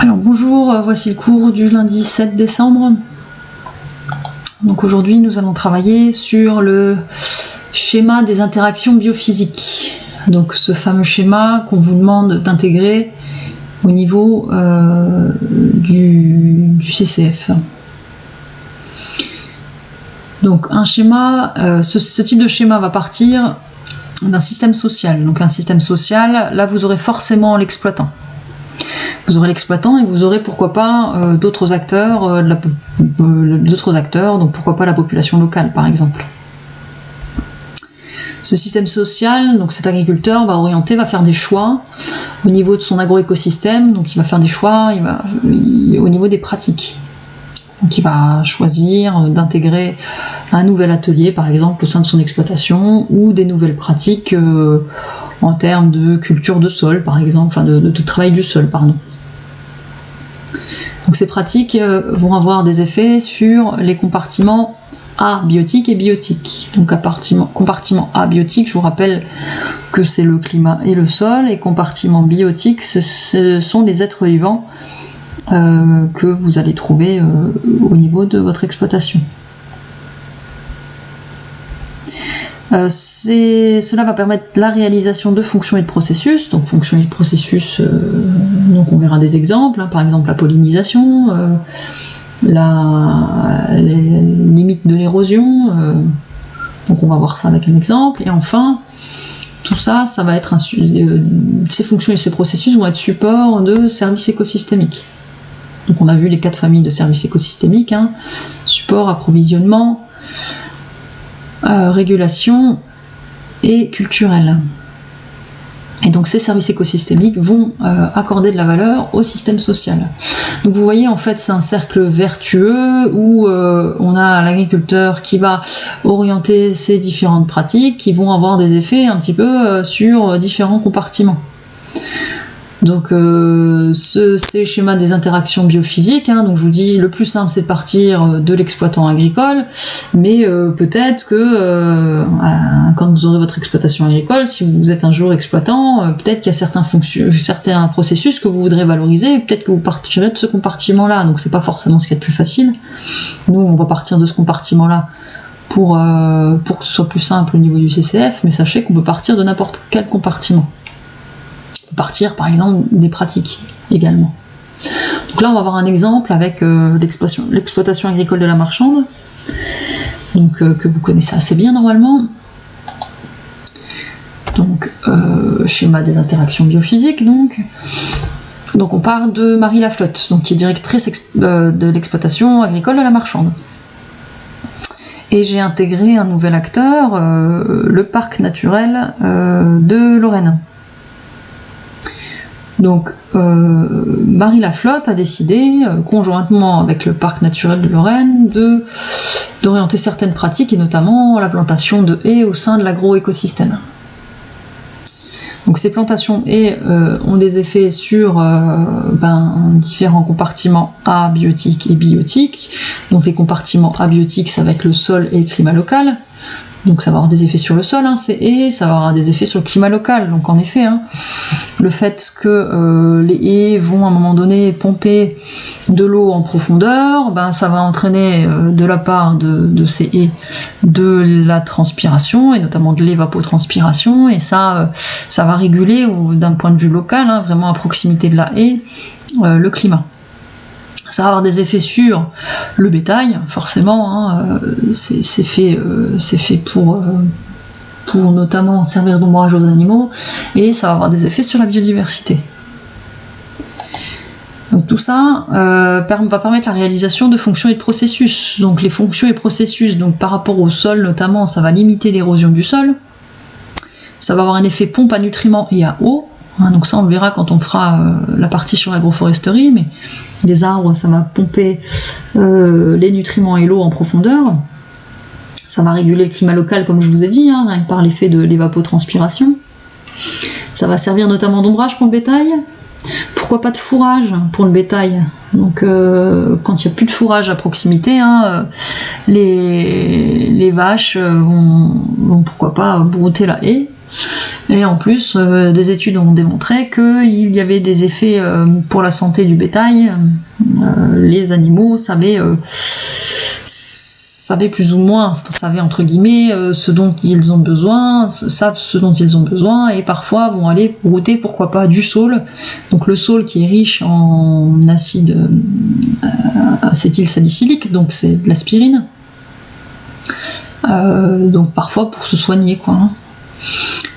Alors bonjour, voici le cours du lundi 7 décembre. Donc aujourd'hui nous allons travailler sur le schéma des interactions biophysiques. Donc ce fameux schéma qu'on vous demande d'intégrer au niveau du CCF. Donc un schéma, ce type de schéma va partir d'un système social. Donc un système social, là vous aurez forcément l'exploitant. Vous aurez l'exploitant et vous aurez pourquoi pas d'autres acteurs, donc pourquoi pas la population locale par exemple. Ce système social, donc cet agriculteur va faire des choix au niveau de son agroécosystème, donc il va faire des choix au niveau des pratiques. Donc il va choisir d'intégrer un nouvel atelier par exemple au sein de son exploitation ou des nouvelles pratiques en termes de culture de sol par exemple, enfin de travail du sol, pardon. Donc ces pratiques vont avoir des effets sur les compartiments abiotiques et biotiques. Donc compartiment abiotique, je vous rappelle que c'est le climat et le sol, et compartiment biotique, ce sont les êtres vivants que vous allez trouver au niveau de votre exploitation. Cela va permettre la réalisation de fonctions et de processus. Donc fonctions et de processus, donc on verra des exemples, hein, par exemple la pollinisation, les limites de l'érosion, donc on va voir ça avec un exemple. Et enfin, tout ça, ça va être ces fonctions et ces processus vont être support de services écosystémiques. Donc on a vu les 4 familles de services écosystémiques, hein, support, approvisionnement, régulation et culturelle. Et donc ces services écosystémiques vont accorder de la valeur au système social. Donc vous voyez, en fait c'est un cercle vertueux où on a l'agriculteur qui va orienter ses différentes pratiques qui vont avoir des effets un petit peu sur différents compartiments. Donc ces schémas des interactions biophysiques, hein, donc je vous dis le plus simple c'est de partir de l'exploitant agricole, mais peut-être que quand vous aurez votre exploitation agricole, si vous êtes un jour exploitant, peut-être qu'il y a certains processus que vous voudrez valoriser, et peut-être que vous partirez de ce compartiment-là, donc c'est pas forcément ce qui est le plus facile. Nous on va partir de ce compartiment-là pour que ce soit plus simple au niveau du CCF, mais sachez qu'on peut partir de n'importe quel compartiment. Partir par exemple des pratiques également. Donc là on va avoir un exemple avec l'exploitation agricole de la Marchande, donc que vous connaissez assez bien normalement. Donc schéma des interactions biophysiques, donc on parle de Marie Laflotte, donc qui est directrice de l'exploitation agricole de la Marchande. Et j'ai intégré un nouvel acteur, le parc naturel de Lorraine. Donc Marie Laflotte a décidé, conjointement avec le parc naturel de Lorraine, d'orienter certaines pratiques, et notamment la plantation de haies au sein de l'agroécosystème. Donc ces plantations haies ont des effets sur différents compartiments abiotiques et biotiques. Donc les compartiments abiotiques, ça va être le sol et le climat local. Donc ça va avoir des effets sur le sol, hein, ces haies, ça va avoir des effets sur le climat local. Donc en effet, hein, le fait que les haies vont à un moment donné pomper de l'eau en profondeur, ça va entraîner de la part de ces haies de la transpiration, et notamment de l'évapotranspiration, et ça va réguler d'un point de vue local, hein, vraiment à proximité de la haie, le climat. Ça va avoir des effets sur le bétail, forcément, hein, c'est fait pour notamment servir d'ombrage aux animaux, et ça va avoir des effets sur la biodiversité. Donc tout ça va permettre la réalisation de fonctions et de processus. Donc les fonctions et processus, donc par rapport au sol notamment, ça va limiter l'érosion du sol, ça va avoir un effet pompe à nutriments et à eau. Donc ça on le verra quand on fera la partie sur l'agroforesterie, mais les arbres ça va pomper les nutriments et l'eau en profondeur, ça va réguler le climat local comme je vous ai dit, hein, rien que par l'effet de l'évapotranspiration, ça va servir notamment d'ombrage pour le bétail, pourquoi pas de fourrage pour le bétail, donc quand il n'y a plus de fourrage à proximité, hein, les vaches vont pourquoi pas brouter la haie, Et en plus, des études ont démontré qu'il y avait des effets pour la santé du bétail. Les animaux savaient plus ou moins, savaient entre guillemets ce dont ils ont besoin, savent ce dont ils ont besoin, et parfois vont aller brouter, pourquoi pas, du saule. Donc le saule qui est riche en acide acétylsalicylique, donc c'est de l'aspirine. Donc parfois pour se soigner, quoi.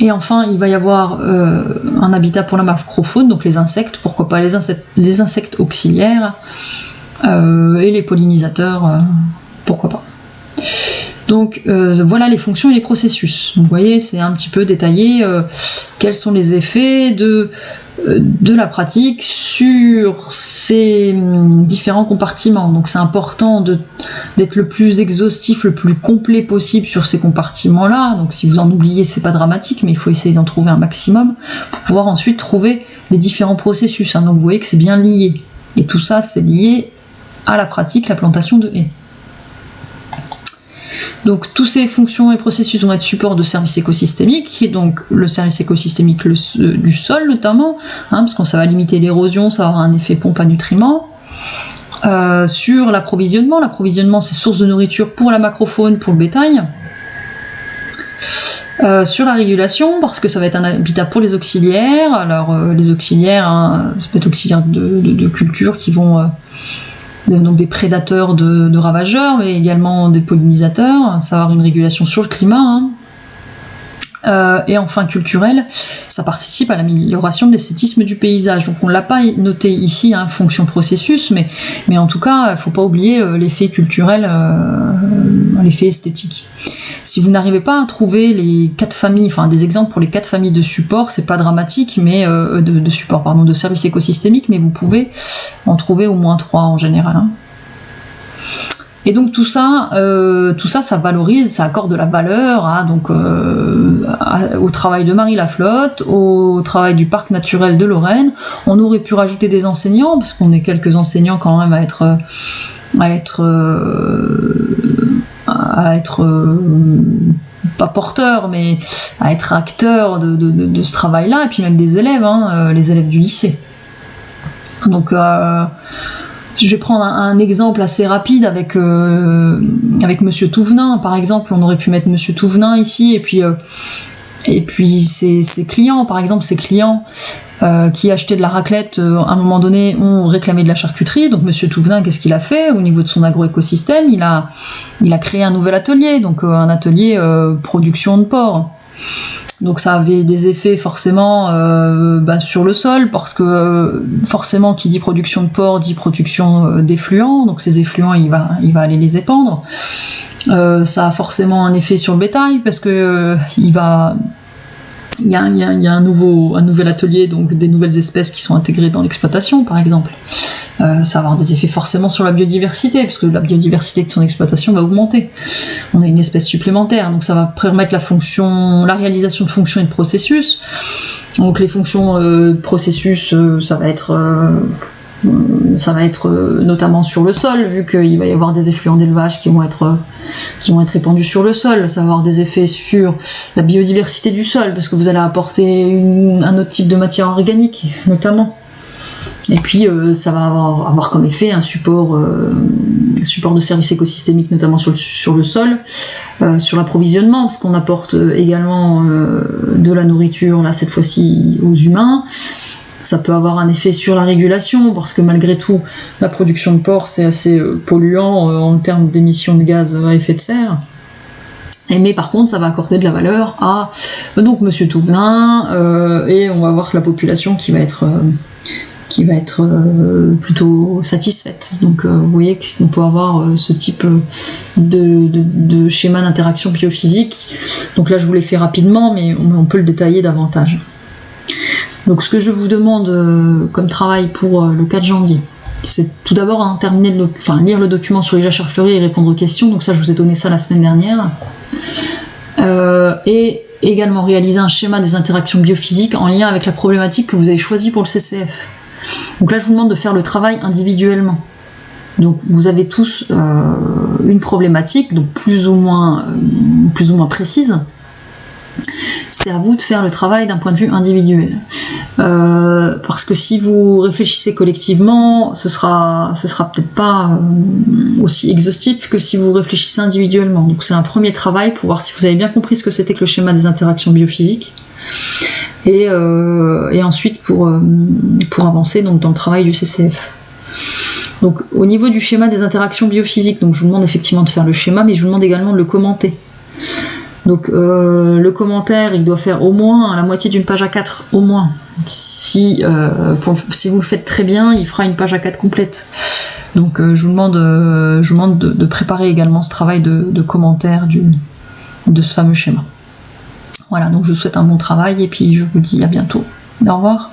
Et enfin, il va y avoir un habitat pour la macrofaune, donc les insectes, pourquoi pas les insectes auxiliaires, et les pollinisateurs, pourquoi pas. Donc voilà les fonctions et les processus. Donc, vous voyez, c'est un petit peu détaillé quels sont les effets de la pratique sur ces différents compartiments. Donc c'est important d'être le plus exhaustif, le plus complet possible sur ces compartiments-là. Donc si vous en oubliez, c'est pas dramatique, mais il faut essayer d'en trouver un maximum pour pouvoir ensuite trouver les différents processus. Donc vous voyez que c'est bien lié. Et tout ça, c'est lié à la pratique, la plantation de haies. Donc toutes ces fonctions et processus vont être support de services écosystémiques, et donc le service écosystémique du sol notamment, parce que ça va limiter l'érosion, ça va avoir un effet pompe à nutriments. Sur l'approvisionnement, c'est source de nourriture pour la macrofaune, pour le bétail. Sur la régulation, parce que ça va être un habitat pour les auxiliaires. Alors les auxiliaires, ça peut être auxiliaires de cultures qui vont... donc des prédateurs de ravageurs, mais également des pollinisateurs, ça va avoir une régulation sur le climat. Et enfin culturel, ça participe à l'amélioration de l'esthétisme du paysage. Donc on ne l'a pas noté ici, fonction processus, mais en tout cas, il ne faut pas oublier l'effet culturel, l'effet esthétique. Si vous n'arrivez pas à trouver les 4 familles, des exemples pour les 4 familles de supports, c'est pas dramatique, mais de services écosystémiques, mais vous pouvez en trouver au moins 3 en général. Et donc tout ça, ça valorise, ça accorde de la valeur au travail de Marie Laflotte, au travail du parc naturel de Lorraine. On aurait pu rajouter des enseignants, parce qu'on est quelques enseignants quand même à être pas porteurs, mais à être acteurs de ce travail-là, et puis même des élèves, les élèves du lycée. Donc je vais prendre un exemple assez rapide avec Monsieur Touvenin, par exemple. On aurait pu mettre Monsieur Touvenin ici, et puis ses clients, par exemple, qui achetaient de la raclette, à un moment donné, ont réclamé de la charcuterie. Donc Monsieur Touvenin, qu'est-ce qu'il a fait au niveau de son agroécosystème? Il a créé un nouvel atelier, donc un atelier production de porc. Donc ça avait des effets forcément sur le sol, parce que forcément qui dit production de porc dit production d'effluents, donc ces effluents il va aller les épandre. Ça a forcément un effet sur le bétail, parce que il y a un nouvel atelier, donc des nouvelles espèces qui sont intégrées dans l'exploitation, par exemple. Ça va avoir des effets forcément sur la biodiversité, parce que la biodiversité de son exploitation va augmenter. On a une espèce supplémentaire, donc ça va permettre la réalisation de fonctions et de processus. Donc les fonctions de processus, ça va être notamment sur le sol, vu qu'il va y avoir des effluents d'élevage qui vont être répandus sur le sol. Ça va avoir des effets sur la biodiversité du sol, parce que vous allez apporter un autre type de matière organique, notamment. Et puis ça va avoir comme effet un support de services écosystémiques, notamment sur le sol, sur l'approvisionnement, parce qu'on apporte également de la nourriture, là cette fois-ci aux humains. Ça peut avoir un effet sur la régulation, parce que malgré tout, la production de porc, c'est assez polluant en termes d'émissions de gaz à effet de serre. Mais par contre, ça va accorder de la valeur à donc Monsieur Touvenin, et on va voir que la population qui va être plutôt satisfaite. Donc vous voyez qu'on peut avoir ce type de schéma d'interaction biophysique. Donc là je vous l'ai fait rapidement, mais on peut le détailler davantage. Donc ce que je vous demande comme travail pour le 4 janvier, c'est tout d'abord lire le document sur les jachères fleuries et répondre aux questions. Donc ça, je vous ai donné ça la semaine dernière. Et également réaliser un schéma des interactions biophysiques en lien avec la problématique que vous avez choisie pour le CCF. Donc là, je vous demande de faire le travail individuellement. Donc vous avez tous une problématique, donc plus ou moins précise. C'est à vous de faire le travail d'un point de vue individuel. Parce que si vous réfléchissez collectivement, ce sera peut-être pas aussi exhaustif que si vous réfléchissez individuellement. Donc c'est un premier travail pour voir si vous avez bien compris ce que c'était que le schéma des interactions biophysiques. Et ensuite pour avancer donc dans le travail du CCF. Donc au niveau du schéma des interactions biophysiques, donc je vous demande effectivement de faire le schéma, mais je vous demande également de le commenter. Donc le commentaire, il doit faire au moins la moitié d'une page A4, au moins. Si vous le faites très bien, il fera une page A4 complète. Donc je vous demande de préparer également ce travail de commentaire de ce fameux schéma. Voilà, donc je vous souhaite un bon travail et puis je vous dis à bientôt. Au revoir.